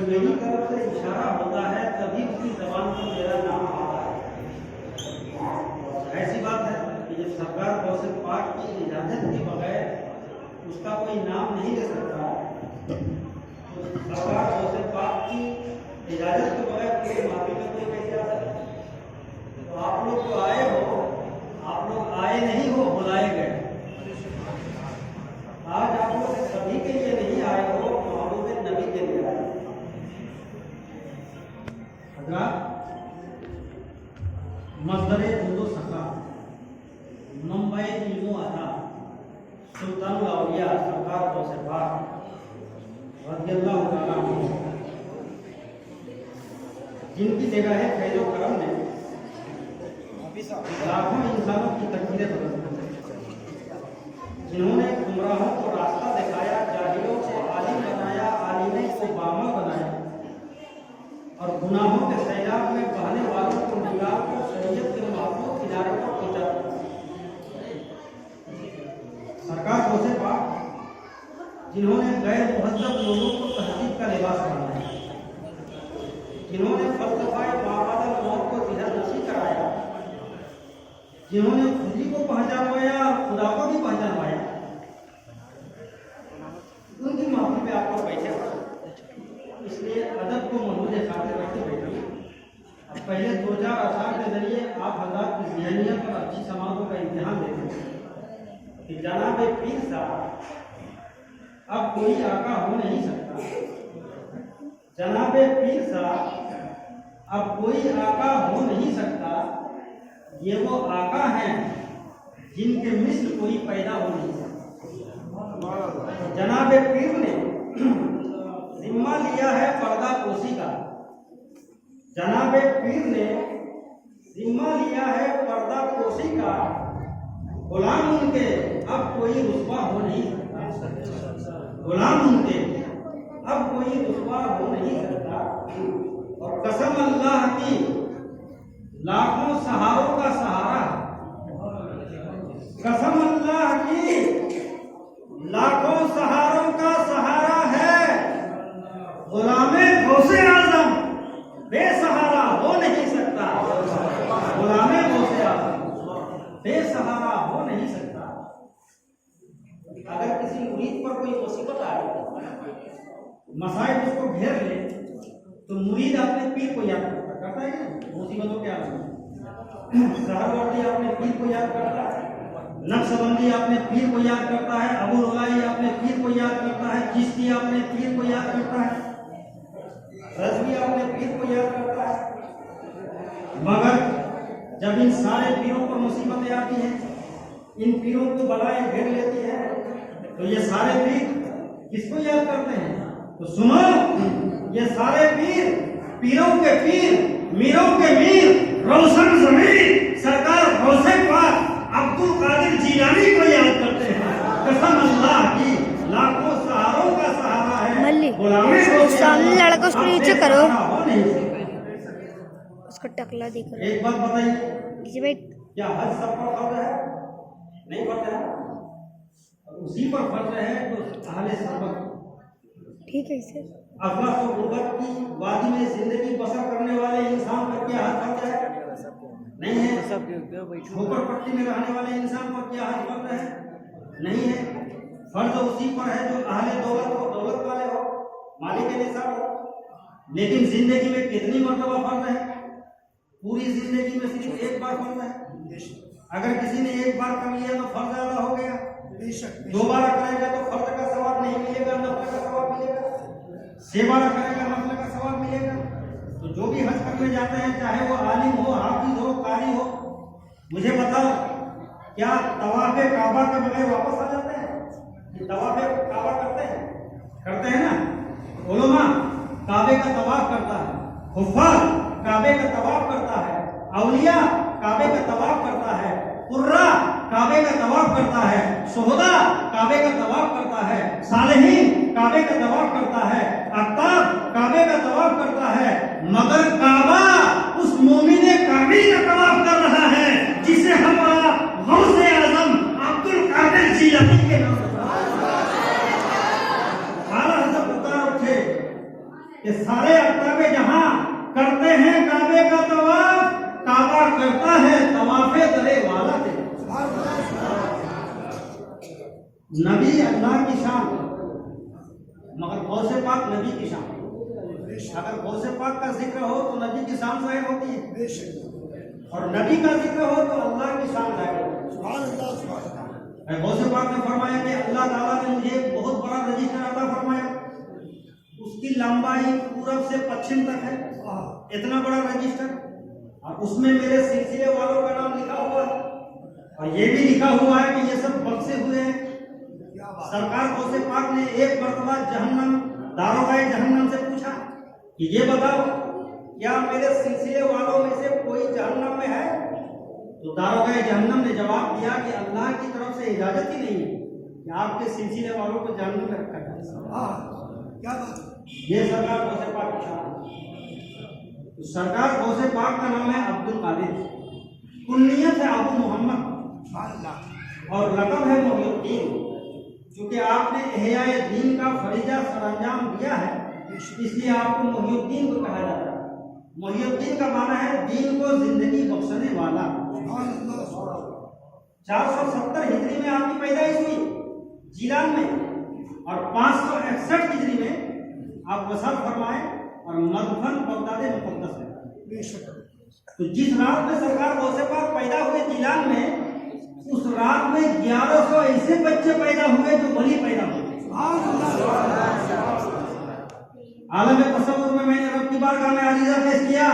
मेरी तरफ से इशारा होता है तभी उसकी जबान पर मेरा नाम आता है। ऐसी बात है कि जब सरकार गौसे पाक की इजाजत के बगैर उसका कोई नाम नहीं ले सकता, तो सरकार गौसे पाक की इजाजत के बगैर कोई माफी में कोई कैसे आ सकता है? तो आप लोग जो आए हो, आप लोग आए नहीं हो, बुलाए गए। आज आप लोग सभी के लिए नहीं आए हो, महबूब नबी के लिए आए। मज़दरे दुदो सखा मुंबई इल्मो आता सुल्तान औलिया सरकार गौसे पाक रज़ियल्लाहु ताला अन्हु, जिनकी जगह है फैज़ो करम ने लाखों इंसानों की तकदीरें बदल दी, जिन्होंने गुमराहों को रास्ता दिखाया, जाहिलों को आलिम बनाया, आलिमों को बामा बनाया और गुनाहों के सैलाब में बहने वालों को निगाह को शरीयत के महफूज किनारे पर पहुंचा। सरकार गौसे पाक जिन्होंने गैर मुहज्जब लोगों को तहजीब का लिबास बनाया, जिन्होंने फलसफाए माबादल मौत को जिहद नशी कराया, जिन्होंने खुदी को पहचानवाया और खुदा को भी पहचानवाया, उनकी माफी पे आप लोग बैठे हो। इसलिए अदब को महमूद खातिर रखते बैठे। अब पहले 2-4 अशार के जरिए आप हज़रात की ज़हनियत और अच्छी समाजों का इम्तिहान देते हैं कि जनाब पीर साहब अब कोई आका हो नहीं सकता। जनाब पीर साहब अब कोई आका हो नहीं सकता। ये वो आका हैं जिनके मिस्ल कोई पैदा हो नहीं सकता। जनाब पीर ने जिम्मा लिया है पर्दा पोशी का। जनाब पीर ने जिम्मा लिया है पर्दा पोशी का। गुलाम उनके अब कोई रुस्वा हो नहीं सकता। गुलाम उनके अब कोई रुस्वा हो नहीं सकता। और कसम अल्लाह की लाखों सहारों का सहारा, कसम अल्लाह की लाखों सहारों का सहारा है। गुलामे गौसे आजम बेसहारा हो नहीं सकता। गुलामे गौसे आजम बेसहारा हो नहीं सकता। अगर किसी मुरीद पर कोई मुसीबत आए, मसाइब उसको घेर ले, तो मुरीद अपने पीर को याद करता है ना मुसीबतों के आलम में। सहरवर्दी अपने पीर को याद करता है, नक्शबंदी अपने पीर को याद करता है, अबू रुलाई अपने पीर को याद करता है, चिश्ती अपने पीर को याद करता है, रज़वी अपने पीर को याद करता है। मगर जब इन सारे पीरों पर मुसीबतें आती हैं, इन पीरों को बलाएं घेर लेती है, तो ये सारे पीर किसको याद करते हैं? तो सुनो, ये सारे पीर पीरों के पीर, मीरों के मीर, रोशन ज़मीर सरकार गौसे पाक अब्दुल कादिर जीलानी को याद करते हैं। कसम अल्लाह की लाखों सहारों का सहारा है। गुलामी सामने लड़का उसको नीचे करो, उसका टकला दिख रहा है। एक बात बताइए, क्या हज सब पर फर्ज है? नहीं फर्ज है। उसी पर फर्ज है तो अहले सबक, ठीक है सर। अफला और गुर्बत की वादी में जिंदगी बसर करने वाले इंसान पर क्या हज फर्ज है? नहीं है। झोपड़पट्टी में रहने वाले इंसान पर क्या हज फर्ज है? नहीं है। फर्ज उसी पर है जो अहले दौलत हो, दौलत वाले हो, मालिक निसाब हो। लेकिन जिंदगी में कितनी मर्तबा फर्ज है? पूरी जिंदगी में सिर्फ एक बार फर्ज है। अगर किसी ने एक बार कर लिया तो फर्ज ज्यादा हो गया। दोबारा करेगा तो फर्ज का सवाब नहीं मिलेगा, नफल का सवाब मिलेगा। 6 बार करेगा नफल का सवाब मिलेगा। तो जो भी हज करने जाते हैं, चाहे वो आलिम हो, हाफिज हो, कारी हो, मुझे बताओ क्या तवाफ़े काबा के बगैर वापस आ जाते हैं? तवाफ़े काबा करते हैं? करते हैं ना। उलमा काबे का तवाफ करता है, हुफ़ाज़ काबे का तवाफ करता है, औलिया काबे का तवाफ करता है, कुर्रा काबे का तवाफ करता है, शुहदा काबे का तवाफ करता है, सालेहीन काबे का तवाफ करता है, अक्ताब काबे का तवाफ करता है। मगर काबा उस मोमिने काबे का तवाफ कर रहा है जिसे हमारा गौसे आज़म अब्दुल कादिर जीलानी के नाम से कि सारे अफ्ताब जहां करते हैं काबे का तवाफ, काबा करता है तवाफे दरे वाला तेरे। नबी अल्लाह की शान, मगर गौसे पाक नबी की शान। अगर गौसे पाक का जिक्र हो तो नबी की शान जाहिर होती है, और नबी का जिक्र हो तो अल्लाह की शान जाहिर होती है। गौसे पाक ने फरमाया कि अल्लाह ताला ने मुझे बहुत बड़ा रजिस्टर अता फरमाया, उसकी लंबाई पूरब से पश्चिम तक है, इतना बड़ा रजिस्टर, और उसमें मेरे सिलसिले वालों का नाम लिखा हुआ है, और ये भी लिखा हुआ है कि ये सब बख्शे हुए हैं। सरकार गौसे पाक ने एक मरतबा जहन्नम, दारोगाए जहन्नम से पूछा कि ये बताओ क्या मेरे सिलसिले वालों में से कोई जहन्नम में है? तो दारोगाए जहन्नम ने जवाब दिया कि अल्लाह की तरफ से इजाजत ही नहीं है कि आपके सिलसिले वालों को जहन्नम में रखा जाए। क्या बात? ये सरकार गौसे पाक की शान है। तो सरकार गौसे पाक का नाम है अब्दुल कादिर, कुन्नियत है अबू मोहम्मद, और लक़ब है मोहिउद्दीन। क्योंकि आपने इहयाए दीन का फरीजा सरअंजाम दिया है, इसलिए आपको मोहिउद्दीन को कहा जाता है। मोहिउद्दीन का माना है दीन को जिंदगी बख्शने वाला। 470 हिजरी में आपकी पैदाइश हुई जीलान में, और 561 हिजरी में आप वसात फरमाए, और मदफन बगदाद मुक़द्दस है। तो जिस रात में सरकार गौसे पाक पैदा हुए जीलान में, उस रात में 1100 ऐसे बच्चे पैदा हुए जो वली पैदा हुए। आलम तसव्वुर में मैंने रब की बारगाह में अरीज़ा पेश किया